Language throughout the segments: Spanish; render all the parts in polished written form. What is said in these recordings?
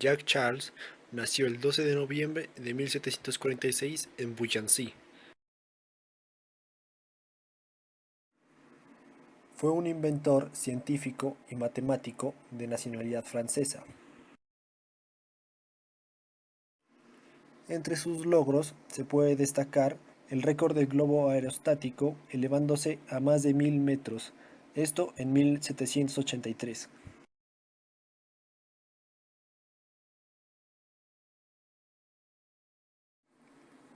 Jacques Charles nació el 12 de noviembre de 1746 en Bouilloncy. Fue un inventor, científico y matemático de nacionalidad francesa. Entre sus logros se puede destacar el récord del globo aerostático elevándose a más de 1000 metros, esto en 1783.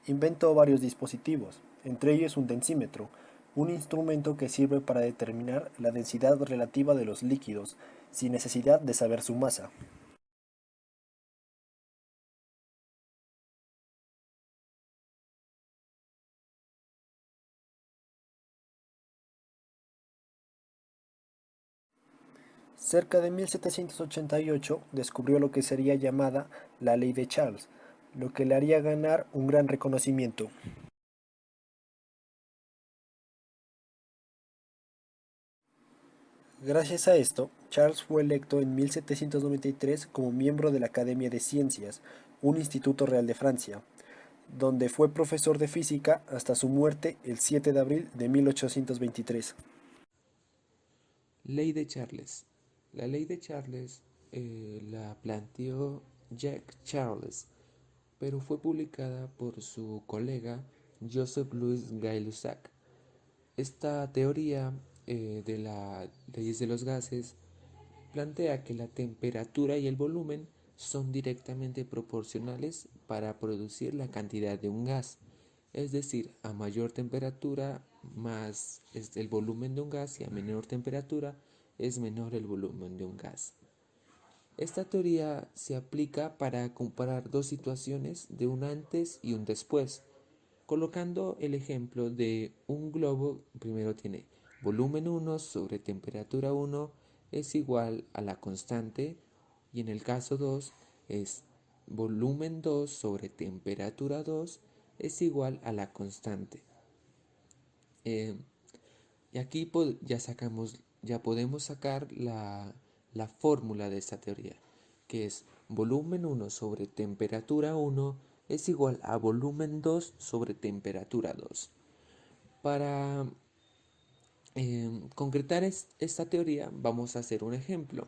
Inventó varios dispositivos, entre ellos un densímetro, un instrumento que sirve para determinar la densidad relativa de los líquidos, sin necesidad de saber su masa. Cerca de 1788 descubrió lo que sería llamada la Ley de Charles, lo que le haría ganar un gran reconocimiento. Gracias a esto, Charles fue electo en 1793 como miembro de la Academia de Ciencias, un instituto real de Francia, donde fue profesor de física hasta su muerte el 7 de abril de 1823. Ley de Charles. La ley de Charles la planteó Jacques Charles, pero fue publicada por su colega Joseph Louis Gay-Lussac. Esta teoría de las leyes de los gases plantea que la temperatura y el volumen son directamente proporcionales para producir la cantidad de un gas. Es decir, a mayor temperatura más es el volumen de un gas y a menor temperatura es menor el volumen de un gas. Esta teoría se aplica para comparar dos situaciones de un antes y un después, colocando el ejemplo de un globo. Primero tiene volumen 1 sobre temperatura 1 es igual a la constante, y en el caso 2 es volumen 2 sobre temperatura 2 es igual a la constante. Eh, y aquí ya podemos sacar la fórmula de esta teoría, que es volumen 1 sobre temperatura 1 es igual a volumen 2 sobre temperatura 2. Para concretar esta teoría, vamos a hacer un ejemplo.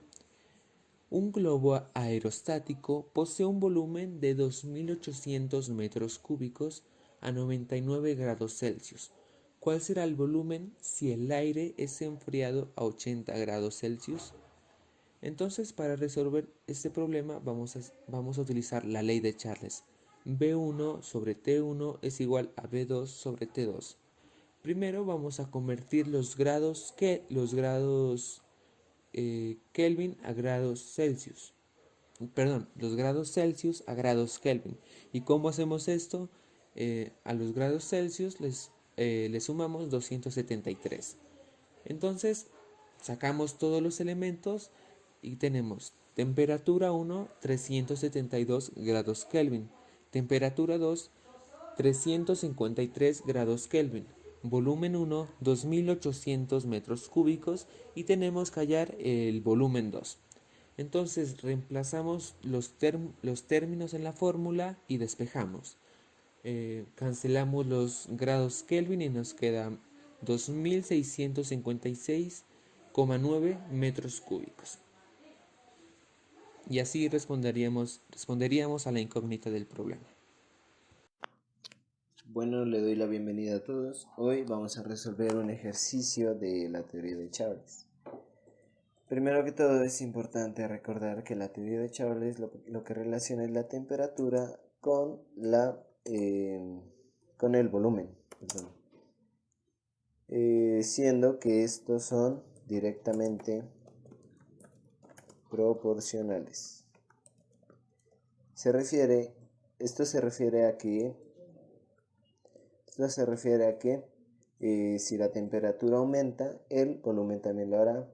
Un globo aerostático posee un volumen de 2800 metros cúbicos a 99 grados Celsius. ¿Cuál será el volumen si el aire es enfriado a 80 grados Celsius? Entonces, para resolver este problema vamos a utilizar la ley de Charles. B1 sobre T1 es igual a B2 sobre T2. Primero vamos a convertir los grados Kelvin a grados Celsius. Perdón, los grados Celsius a grados Kelvin. ¿Y cómo hacemos esto? A los grados Celsius les sumamos 273. Entonces, sacamos todos los elementos y tenemos temperatura 1, 372 grados Kelvin. Temperatura 2, 353 grados Kelvin. Volumen 1, 2800 metros cúbicos, y tenemos que hallar el volumen 2. Entonces reemplazamos los términos en la fórmula y despejamos. Cancelamos los grados Kelvin y nos queda 2656,9 metros cúbicos. Y así responderíamos a la incógnita del problema. Bueno, le doy la bienvenida a todos. Hoy vamos a resolver un ejercicio de la teoría de Charles. Primero que todo es importante recordar que la teoría de Charles lo que relaciona es la temperatura con el volumen, siendo que estos son directamente proporcionales. Esto se refiere a que si la temperatura aumenta, el volumen también lo hará.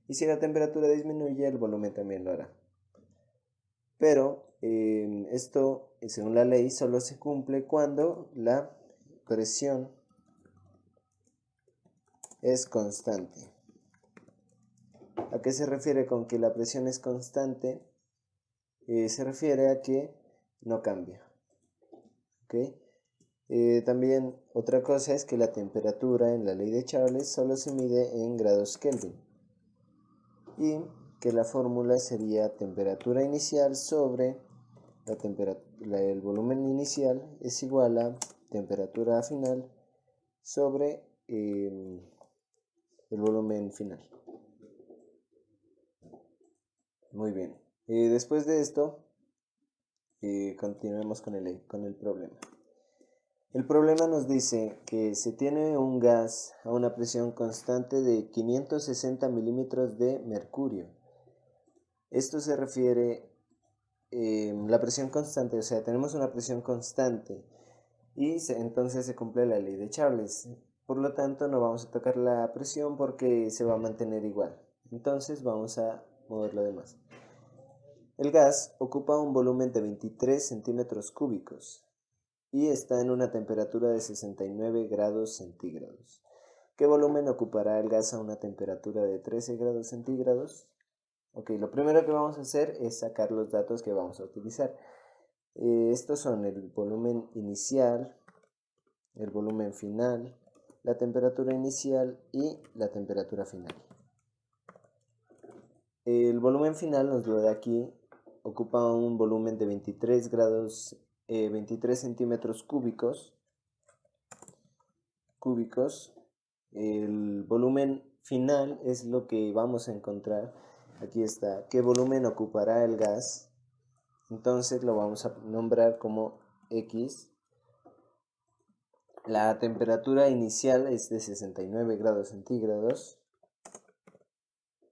Y si la temperatura disminuye, el volumen también lo hará. Pero esto, según la ley, solo se cumple cuando la presión es constante. ¿A qué se refiere con que la presión es constante? se refiere a que no cambia. ¿Ok? También otra cosa es que la temperatura en la ley de Charles solo se mide en grados Kelvin y que la fórmula sería temperatura inicial sobre el volumen inicial es igual a temperatura final sobre el volumen final. Muy bien. Después de esto, continuemos con el problema. El problema nos dice que se tiene un gas a una presión constante de 560 milímetros de mercurio. Esto se refiere la presión constante, o sea, tenemos una presión constante y entonces se cumple la ley de Charles. Por lo tanto, no vamos a tocar la presión porque se va a mantener igual. Entonces vamos a mover lo demás. El gas ocupa un volumen de 23 centímetros cúbicos y está en una temperatura de 69 grados centígrados. ¿Qué volumen ocupará el gas a una temperatura de 13 grados centígrados? Ok, lo primero que vamos a hacer es sacar los datos que vamos a utilizar. Estos son el volumen inicial, el volumen final, la temperatura inicial y la temperatura final. El volumen final nos lo da aquí, ocupa un volumen de 23 centímetros cúbicos. El volumen final es lo que vamos a encontrar. Aquí está, ¿qué volumen ocupará el gas? Entonces lo vamos a nombrar como X. La temperatura inicial es de 69 grados centígrados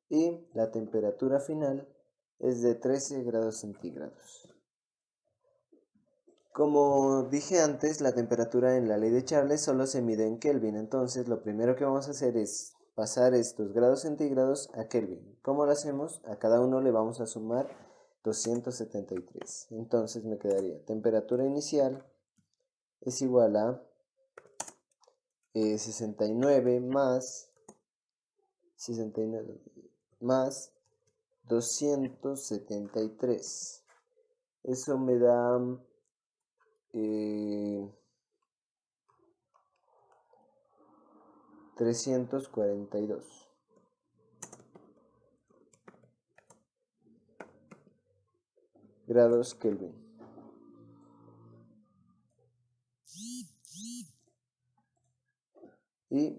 y la temperatura final es de 13 grados centígrados. Como dije antes, la temperatura en la ley de Charles solo se mide en Kelvin, entonces lo primero que vamos a hacer es pasar estos grados centígrados a Kelvin. ¿Cómo lo hacemos? A cada uno le vamos a sumar 273. Entonces me quedaría temperatura inicial es igual a 69 más 273. Eso me da 342 grados Kelvin. Y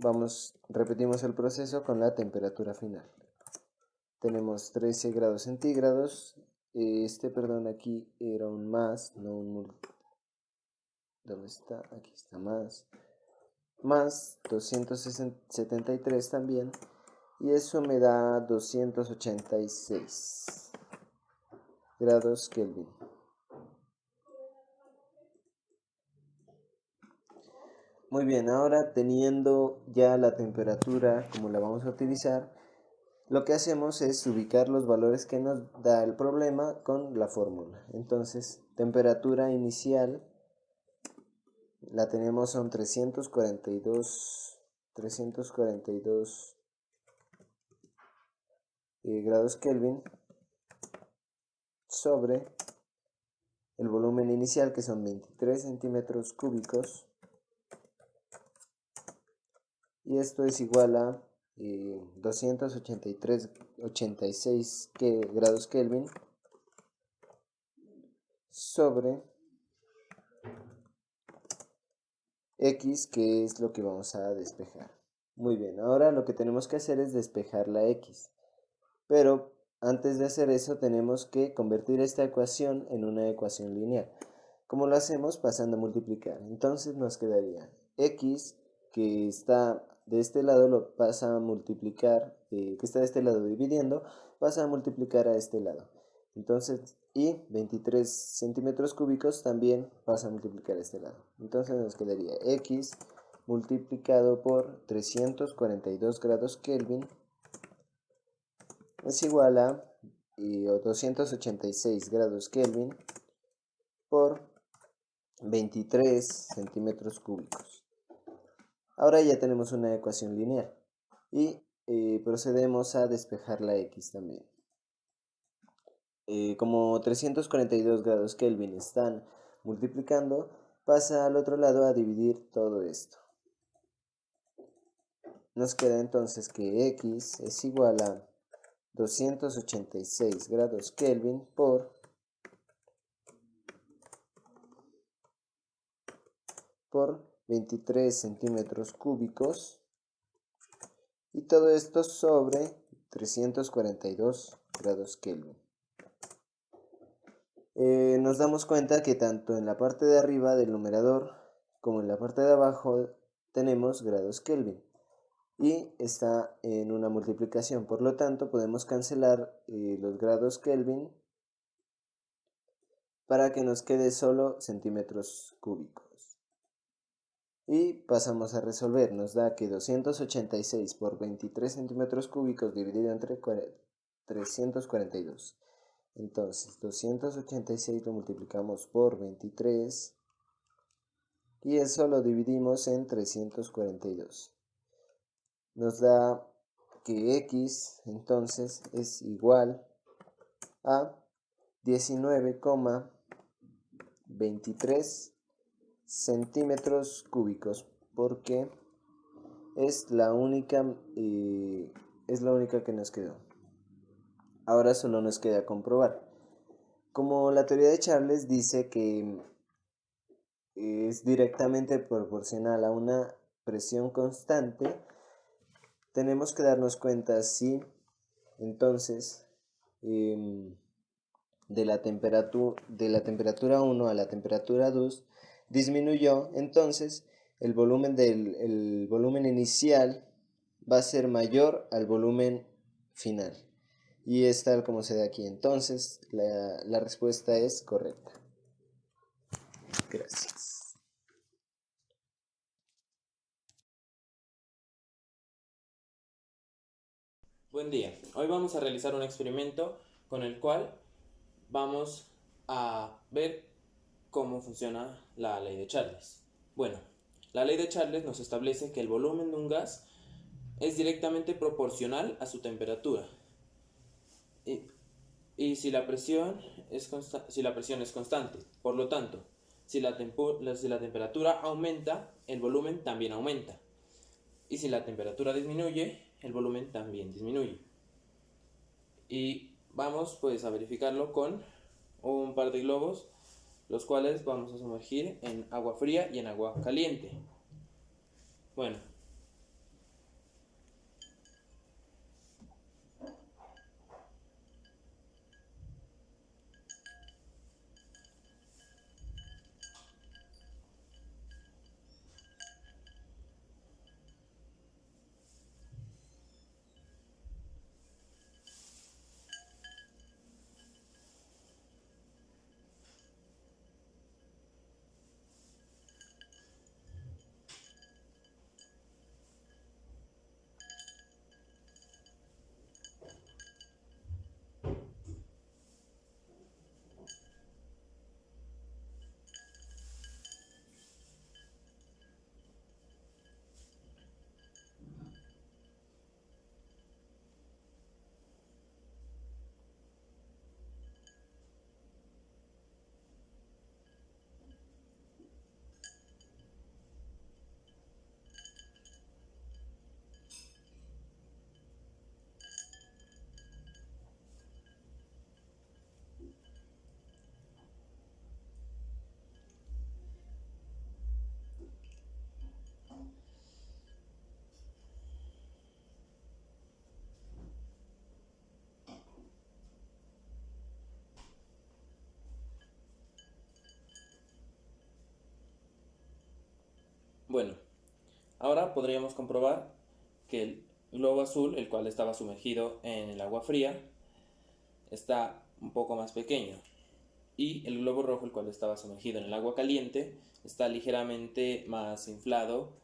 repetimos el proceso con la temperatura final. Tenemos 13 grados centígrados. Aquí era un más, no un ¿dónde está? Aquí está más. Más 273 también. Y eso me da 286 grados Kelvin. Muy bien, ahora teniendo ya la temperatura como la vamos a utilizar, lo que hacemos es ubicar los valores que nos da el problema con la fórmula. Entonces, temperatura inicial la tenemos son 342 grados Kelvin sobre el volumen inicial que son 23 centímetros cúbicos y esto es igual a 286 grados Kelvin sobre X, que es lo que vamos a despejar. Muy bien, ahora lo que tenemos que hacer es despejar la X. Pero antes de hacer eso tenemos que convertir esta ecuación en una ecuación lineal. ¿Cómo lo hacemos? Pasando a multiplicar. Entonces nos quedaría X, que está de este lado, lo pasa a multiplicar, que está de este lado dividiendo, pasa a multiplicar a este lado. Entonces, y 23 centímetros cúbicos también pasa a multiplicar a este lado. Entonces nos quedaría X multiplicado por 342 grados Kelvin es igual a 286 grados Kelvin por 23 centímetros cúbicos. Ahora ya tenemos una ecuación lineal y procedemos a despejar la X también. como 342 grados Kelvin están multiplicando, pasa al otro lado a dividir todo esto. Nos queda entonces que X es igual a 286 grados Kelvin por 23 centímetros cúbicos, y todo esto sobre 342 grados Kelvin. Nos damos cuenta que tanto en la parte de arriba del numerador como en la parte de abajo tenemos grados Kelvin y está en una multiplicación, por lo tanto podemos cancelar los grados Kelvin para que nos quede solo centímetros cúbicos. Y pasamos a resolver, nos da que 286 por 23 centímetros cúbicos dividido entre 342. Entonces 286 lo multiplicamos por 23 y eso lo dividimos en 342. Nos da que X entonces es igual a 19,23 centímetros cúbicos, porque es la única que nos quedó. Ahora solo nos queda comprobar. Como la teoría de Charles dice que es directamente proporcional a una presión constante, tenemos que darnos cuenta si entonces de la temperatura 1 a la temperatura 2 disminuyó, entonces el volumen inicial va a ser mayor al volumen final. Y es tal como se da aquí. Entonces la respuesta es correcta. Gracias. Buen día. Hoy vamos a realizar un experimento con el cual vamos a ver cómo funciona la ley de Charles. Bueno, la ley de Charles nos establece que el volumen de un gas es directamente proporcional a su temperatura. Y si la presión es constante. Por lo tanto, si la temperatura aumenta, el volumen también aumenta. Y si la temperatura disminuye, el volumen también disminuye. Y vamos pues a verificarlo con un par de globos, los cuales vamos a sumergir en agua fría y en agua caliente. Bueno, bueno, ahora podríamos comprobar que el globo azul, el cual estaba sumergido en el agua fría, está un poco más pequeño. Y el globo rojo, el cual estaba sumergido en el agua caliente, está ligeramente más inflado.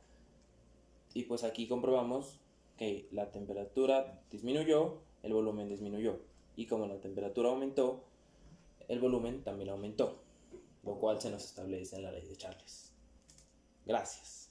Y pues aquí comprobamos que la temperatura disminuyó, el volumen disminuyó. Y como la temperatura aumentó, el volumen también aumentó, lo cual se nos establece en la ley de Charles. Gracias.